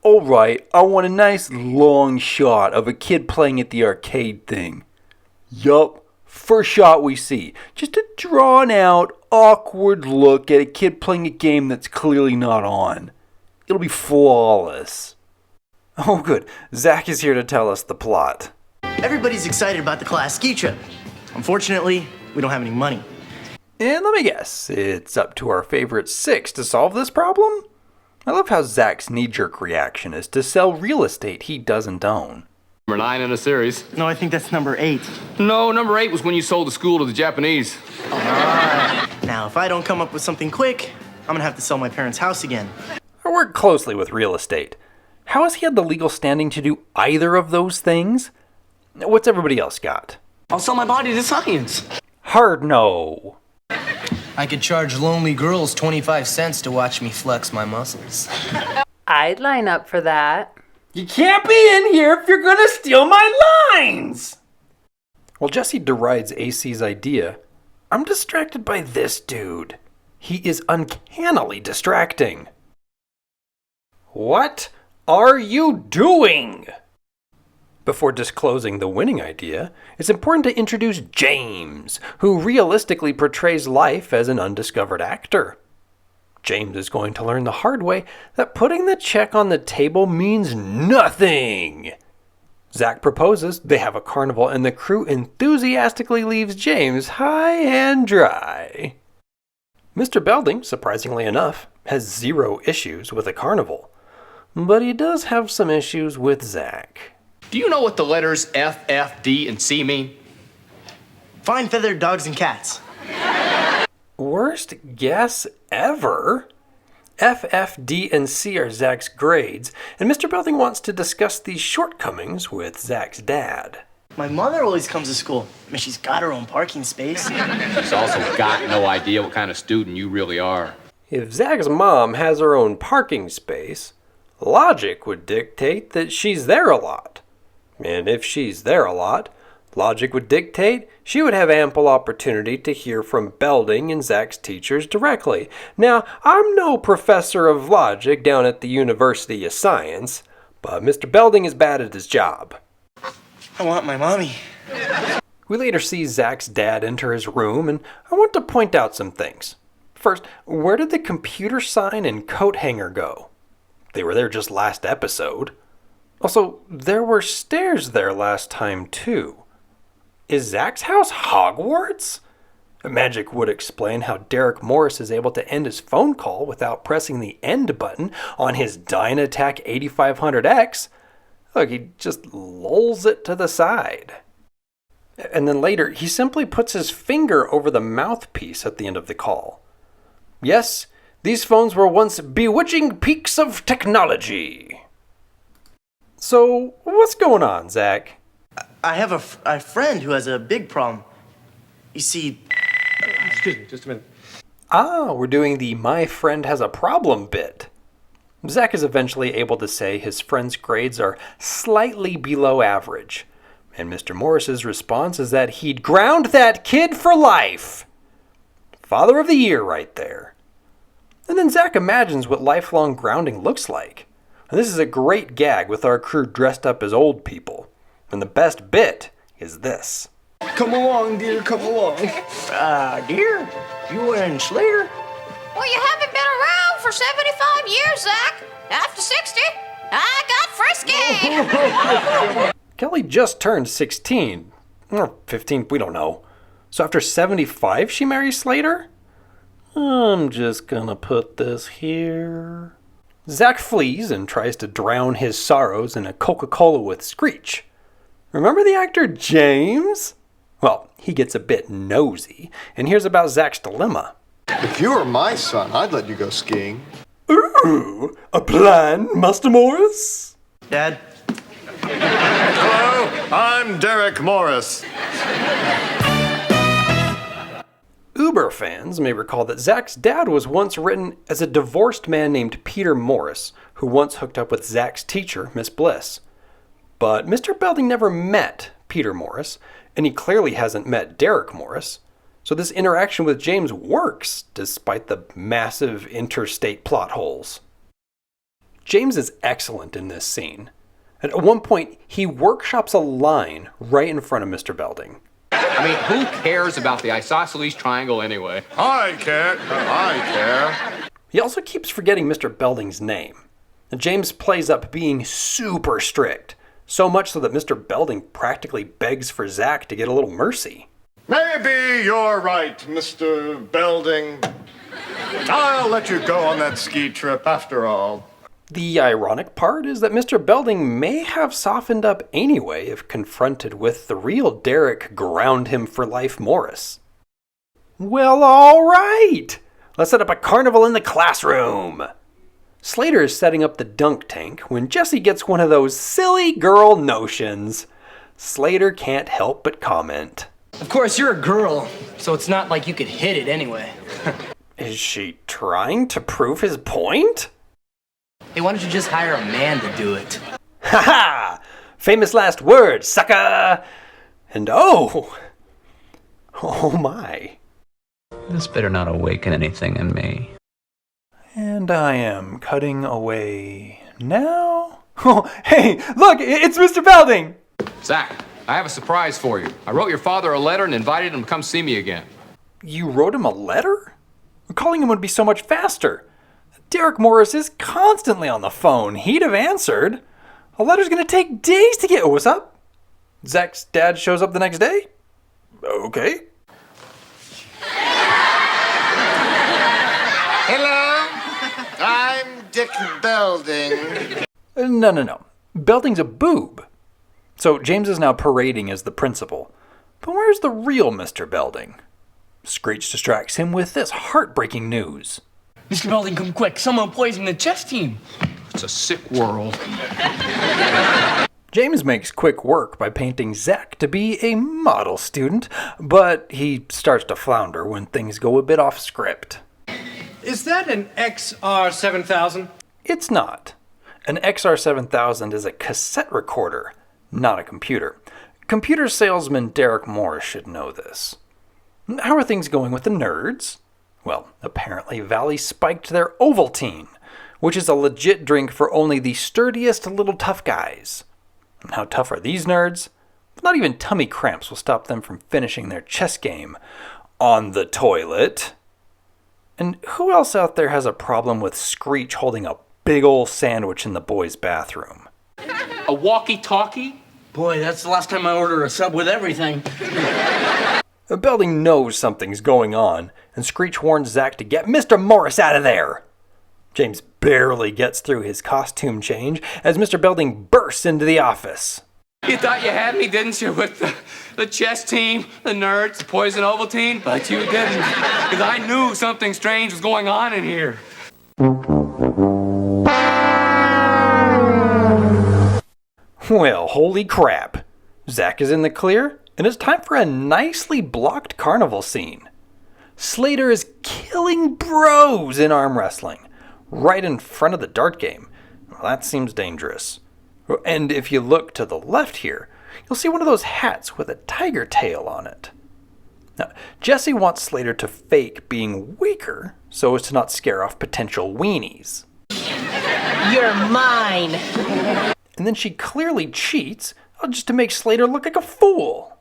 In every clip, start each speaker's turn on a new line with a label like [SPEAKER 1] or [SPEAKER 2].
[SPEAKER 1] Alright, I want a nice long shot of a kid playing at the arcade thing. Yup, first shot we see. Just a drawn out, awkward look at a kid playing a game that's clearly not on. It'll be flawless. Oh good, Zack is here to tell us the plot.
[SPEAKER 2] Everybody's excited about the class ski trip. Unfortunately, we don't have any money.
[SPEAKER 1] And let me guess, it's up to our favorite 6 to solve this problem? I love how Zack's knee-jerk reaction is to sell real estate he doesn't own.
[SPEAKER 3] Number 9 in a series.
[SPEAKER 2] No, I think that's number 8.
[SPEAKER 3] No, number 8 was when you sold the school to the Japanese.
[SPEAKER 2] Now, if I don't come up with something quick, I'm gonna have to sell my parents' house again.
[SPEAKER 1] I work closely with real estate. How has he had the legal standing to do either of those things? What's everybody else got?
[SPEAKER 4] I'll sell my body to science.
[SPEAKER 1] Hard no.
[SPEAKER 5] I could charge lonely girls 25 cents to watch me flex my muscles.
[SPEAKER 6] I'd line up for that.
[SPEAKER 1] You can't be in here if you're gonna steal my lines! While Jesse derides AC's idea, I'm distracted by this dude. He is uncannily distracting. What are you doing? Before disclosing the winning idea, it's important to introduce James, who realistically portrays life as an undiscovered actor. James is going to learn the hard way that putting the check on the table means nothing. Zack proposes, they have a carnival, and the crew enthusiastically leaves James high and dry. Mr. Belding, surprisingly enough, has 0 issues with a carnival, but he does have some issues with Zack.
[SPEAKER 3] Do you know what the letters F, F, D, and C mean?
[SPEAKER 2] Fine feathered dogs and cats.
[SPEAKER 1] Worst guess ever? F, F, D, and C are Zack's grades, and Mr. Belding wants to discuss these shortcomings with Zack's dad.
[SPEAKER 2] My mother always comes to school. I mean, she's got her own parking space.
[SPEAKER 3] She's also got no idea what kind of student you really are.
[SPEAKER 1] If Zack's mom has her own parking space, logic would dictate that she's there a lot. And if she's there a lot, logic would dictate she would have ample opportunity to hear from Belding and Zack's teachers directly. Now, I'm no professor of logic down at the University of Science, but Mr. Belding is bad at his job.
[SPEAKER 2] I want my mommy.
[SPEAKER 1] We later see Zack's dad enter his room, and I want to point out some things. First, where did the computer sign and coat hanger go? They were there just last episode. Also, there were stairs there last time, too. Is Zack's house Hogwarts? Magic would explain how Derek Morris is able to end his phone call without pressing the end button on his Dynatac 8500X. Look, he just lulls it to the side. And then later, he simply puts his finger over the mouthpiece at the end of the call. Yes, these phones were once bewitching peaks of technology. So, what's going on, Zack?
[SPEAKER 2] I have a friend who has a big problem. You see...
[SPEAKER 4] Excuse me, just a minute.
[SPEAKER 1] Ah, we're doing the My Friend Has a Problem bit. Zack is eventually able to say his friend's grades are slightly below average, and Mr. Morris's response is that he'd ground that kid for life. Father of the Year right there. And then Zack imagines what lifelong grounding looks like. And this is a great gag with our crew dressed up as old people. And the best bit is this.
[SPEAKER 5] Come along, dear, come along.
[SPEAKER 2] Dear, you wearing Slater?
[SPEAKER 7] Well, you haven't been around for 75 years, Zack. After 60, I got frisky.
[SPEAKER 1] Kelly just turned 16. Or 15, we don't know. So after 75, she marries Slater? I'm just gonna put this here. Zack flees and tries to drown his sorrows in a Coca-Cola with Screech. Remember the actor James? Well, he gets a bit nosy and hears about Zack's dilemma.
[SPEAKER 8] If you were my son, I'd let you go skiing.
[SPEAKER 1] Ooh, a plan, Master Morris?
[SPEAKER 2] Dad?
[SPEAKER 8] Hello, I'm Derek Morris.
[SPEAKER 1] Uber fans may recall that Zack's dad was once written as a divorced man named Peter Morris, who once hooked up with Zack's teacher, Miss Bliss. But Mr. Belding never met Peter Morris, and he clearly hasn't met Derek Morris. So this interaction with James works, despite the massive interstate plot holes. James is excellent in this scene. At one point, he workshops a line right in front of Mr. Belding.
[SPEAKER 3] I mean, who cares about the isosceles triangle anyway?
[SPEAKER 8] I care. I care.
[SPEAKER 1] He also keeps forgetting Mr. Belding's name. James plays up being super strict, so much so that Mr. Belding practically begs for Zack to get a little mercy.
[SPEAKER 8] Maybe you're right, Mr. Belding. I'll let you go on that ski trip after all.
[SPEAKER 1] The ironic part is that Mr. Belding may have softened up anyway if confronted with the real Derek ground-him-for-life Morris. Well, all right! Let's set up a carnival in the classroom! Slater is setting up the dunk tank when Jessie gets one of those silly girl notions. Slater can't help but comment.
[SPEAKER 5] Of course, you're a girl, so it's not like you could hit it anyway.
[SPEAKER 1] Is she trying to prove his point?
[SPEAKER 5] Hey, why don't you just hire a man to do it?
[SPEAKER 1] Ha ha! Famous last words, sucker! And oh my.
[SPEAKER 9] This better not awaken anything in me.
[SPEAKER 1] And I am cutting away now? Oh, hey, look, it's Mr. Belding!
[SPEAKER 3] Zack, I have a surprise for you. I wrote your father a letter and invited him to come see me again.
[SPEAKER 1] You wrote him a letter? Calling him would be so much faster. Derek Morris is constantly on the phone. He'd have answered. A letter's gonna take days to get. Oh, what's up? Zack's dad shows up the next day? Okay.
[SPEAKER 8] Hello, I'm Dick Belding.
[SPEAKER 1] No. Belding's a boob. So James is now parading as the principal. But where's the real Mr. Belding? Screech distracts him with this heartbreaking news.
[SPEAKER 5] Mr. Belding, come quick. Someone poisoned the chess team.
[SPEAKER 3] It's a sick world.
[SPEAKER 1] James makes quick work by painting Zack to be a model student, but he starts to flounder when things go a bit off script.
[SPEAKER 4] Is that an XR7000?
[SPEAKER 1] It's not. An XR7000 is a cassette recorder, not a computer. Computer salesman Derek Morris should know this. How are things going with the nerds? Well, apparently Valley spiked their Ovaltine, which is a legit drink for only the sturdiest little tough guys. And how tough are these nerds? Not even tummy cramps will stop them from finishing their chess game on the toilet. And who else out there has a problem with Screech holding a big ol' sandwich in the boys' bathroom?
[SPEAKER 3] A walkie-talkie?
[SPEAKER 5] Boy, that's the last time I ordered a sub with everything.
[SPEAKER 1] Belding knows something's going on, and Screech warns Zack to get Mr. Morris out of there. James barely gets through his costume change as Mr. Belding bursts into the office.
[SPEAKER 3] You thought you had me, didn't you, with the chess team, the nerds, the poison Ovaltine? But you didn't, because I knew something strange was going on in here.
[SPEAKER 1] Well, holy crap. Zack is in the clear, and it's time for a nicely blocked carnival scene. Slater is killing bros in arm wrestling, right in front of the dart game. Well, that seems dangerous. And if you look to the left here, you'll see one of those hats with a tiger tail on it. Now, Jessie wants Slater to fake being weaker so as to not scare off potential weenies.
[SPEAKER 5] You're mine.
[SPEAKER 1] And then she clearly cheats just to make Slater look like a fool.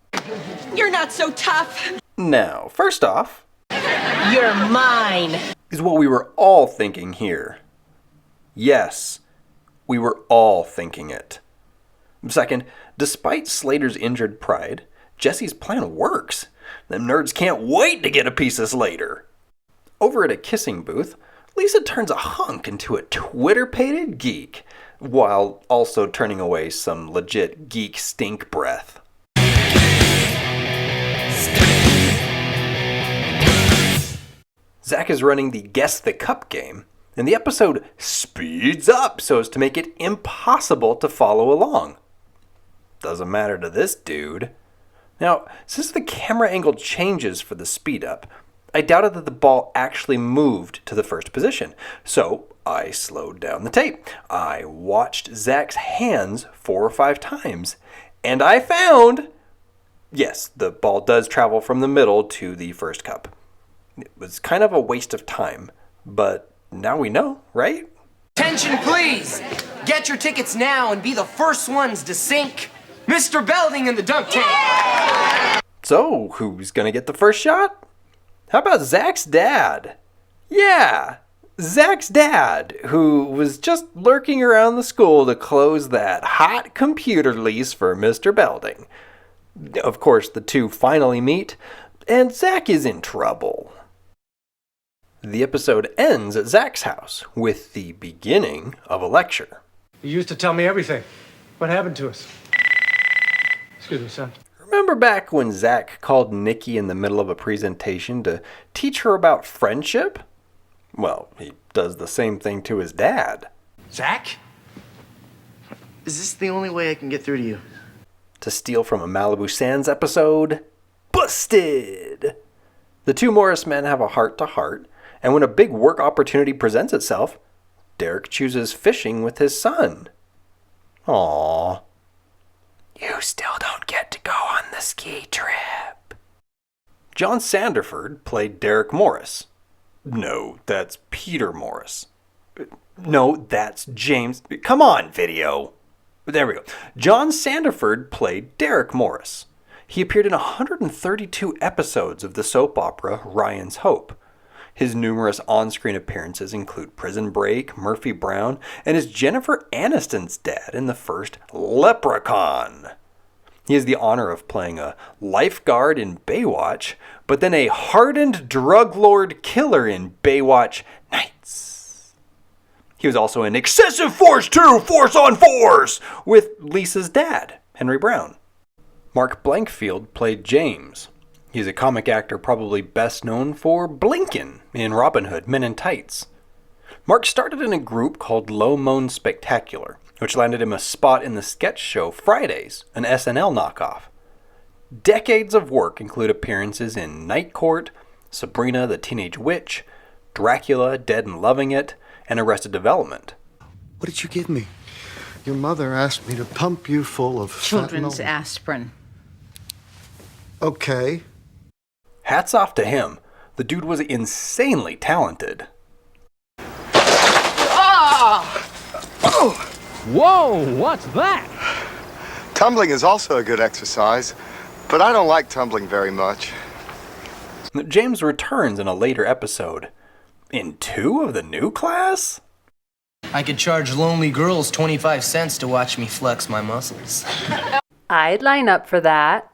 [SPEAKER 7] You're not so tough.
[SPEAKER 1] Now, first off,
[SPEAKER 5] You're mine.
[SPEAKER 1] is what we were all thinking here. Yes, we were all thinking it. Second, despite Slater's injured pride, Jessie's plan works. Them nerds can't wait to get a piece of Slater. Over at a kissing booth, Lisa turns a hunk into a Twitter-pated geek, while also turning away some legit geek stink breath. Zack is running the Guess the Cup game, and the episode speeds up so as to make it impossible to follow along. Doesn't matter to this dude. Now, since the camera angle changes for the speed up, I doubted that the ball actually moved to the first position, so I slowed down the tape. I watched Zack's hands 4 or 5 times, and I found, yes, the ball does travel from the middle to the first cup. It was kind of a waste of time, but now we know, right?
[SPEAKER 5] Attention, please! Get your tickets now and be the first ones to sink Mr. Belding in the dunk tank!
[SPEAKER 1] So, who's gonna get the first shot? How about Zack's dad? Yeah, Zack's dad, who was just lurking around the school to close that hot computer lease for Mr. Belding. Of course, the two finally meet, and Zack is in trouble. The episode ends at Zack's house with the beginning of a lecture.
[SPEAKER 4] You used to tell me everything. What happened to us? Excuse me, son.
[SPEAKER 1] Remember back when Zack called Nikki in the middle of a presentation to teach her about friendship? Well, he does the same thing to his dad.
[SPEAKER 2] Zack? Is this the only way I can get through to you?
[SPEAKER 1] To steal from a Malibu Sands episode? Busted! The two Morris men have a heart-to-heart, and when a big work opportunity presents itself, Derek chooses fishing with his son. Aww. You still don't get to go on the ski trip. John Sanderford played Derek Morris. No, that's Peter Morris. No, that's James. Come on, video. There we go. John Sanderford played Derek Morris. He appeared in 132 episodes of the soap opera Ryan's Hope. His numerous on-screen appearances include Prison Break, Murphy Brown, and is Jennifer Aniston's dad in the first Leprechaun. He has the honor of playing a lifeguard in Baywatch, but then a hardened drug lord killer in Baywatch Nights. He was also in Excessive Force 2, Force on Force, with Lisa's dad, Henry Brown. Mark Blankfield played James. He's a comic actor probably best known for Blinken in Robin Hood, Men in Tights. Mark started in a group called Low Moan Spectacular, which landed him a spot in the sketch show Fridays, an SNL knockoff. Decades of work include appearances in Night Court, Sabrina the Teenage Witch, Dracula, Dead and Loving It, and Arrested Development.
[SPEAKER 8] What did you give me? Your mother asked me to pump you full of
[SPEAKER 6] Children's
[SPEAKER 8] fentanyl.
[SPEAKER 6] aspirin.
[SPEAKER 8] Okay.
[SPEAKER 1] Hats off to him. The dude was insanely talented.
[SPEAKER 10] Whoa, what's that?
[SPEAKER 8] Tumbling is also a good exercise, but I don't like tumbling very much.
[SPEAKER 1] James returns in a later episode. In 2 of the new class?
[SPEAKER 5] I could charge lonely girls 25 cents to watch me flex my muscles.
[SPEAKER 6] I'd line up for that.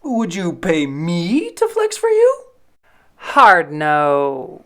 [SPEAKER 1] Would you pay me to flex for you?
[SPEAKER 6] Hard no.